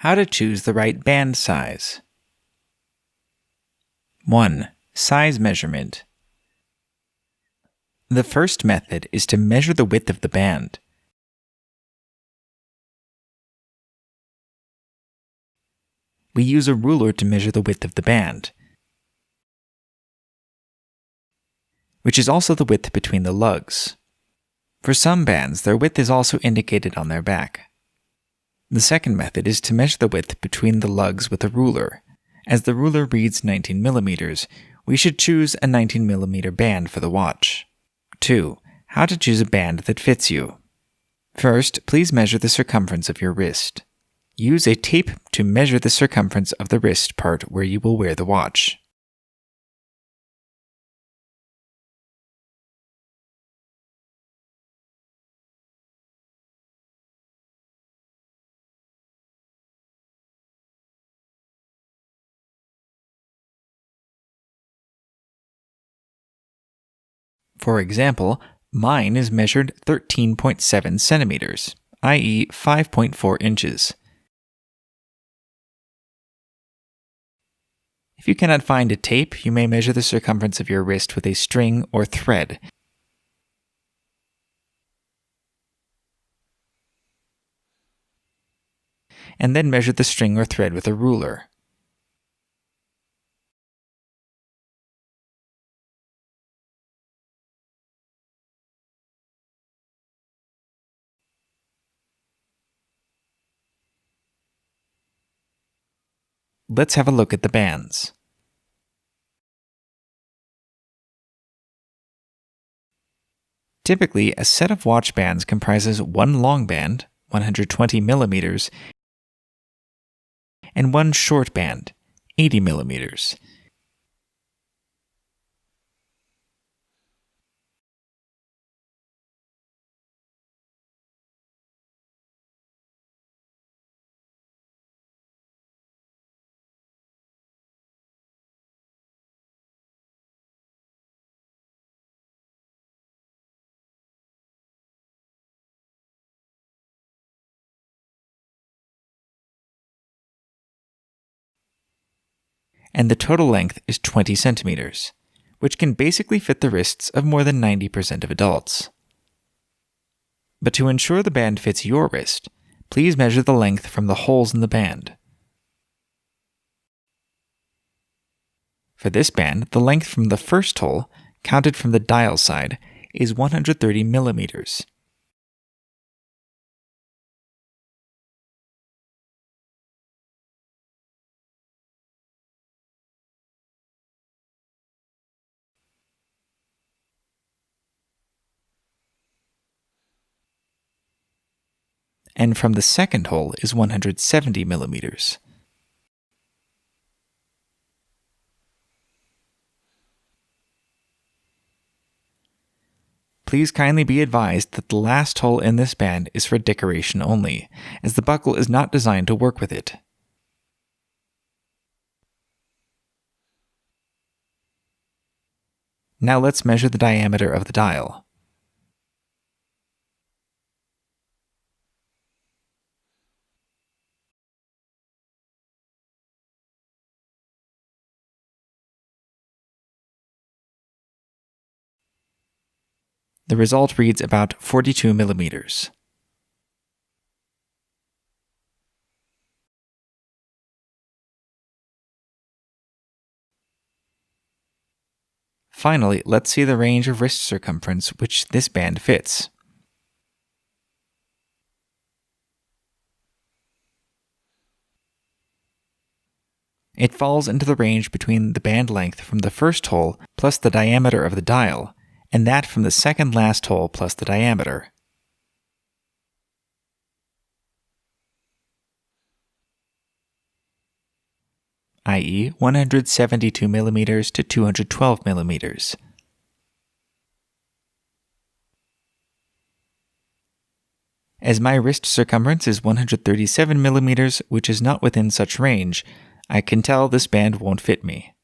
How to choose the right band size. 1. Size measurement. The first method is to measure the width of the band. We use a ruler to measure the width of the band, which is also the width between the lugs. For some bands, their width is also indicated on their back. The second method is to measure the width between the lugs with a ruler. As the ruler reads 19 millimeters, we should choose a 19 millimeter band for the watch. 2. How to choose a band that fits you. First, please measure the circumference of your wrist. Use a tape to measure the circumference of the wrist part where you will wear the watch. For example, mine is measured 13.7 centimeters, i.e. 5.4 inches. If you cannot find a tape, you may measure the circumference of your wrist with a string or thread. And then measure the string or thread with a ruler. Let's have a look at the bands. Typically, a set of watch bands comprises one long band, 120 millimeters, and one short band, 80 millimeters. And the total length is 20 centimeters, which can basically fit the wrists of more than 90% of adults. But to ensure the band fits your wrist, please measure the length from the holes in the band. For this band, the length from the first hole, counted from the dial side, is 130 millimeters. And from the second hole is 170 millimeters. Please kindly be advised that the last hole in this band is for decoration only, as the buckle is not designed to work with it. Now let's measure the diameter of the dial. The result reads about 42 millimeters. Finally, let's see the range of wrist circumference which this band fits. It falls into the range between the band length from the first hole plus the diameter of the dial, and that from the second last hole plus the diameter. i.e. 172 millimeters to 212 millimeters. As my wrist circumference is 137 millimeters, which is not within such range, I can tell this band won't fit me.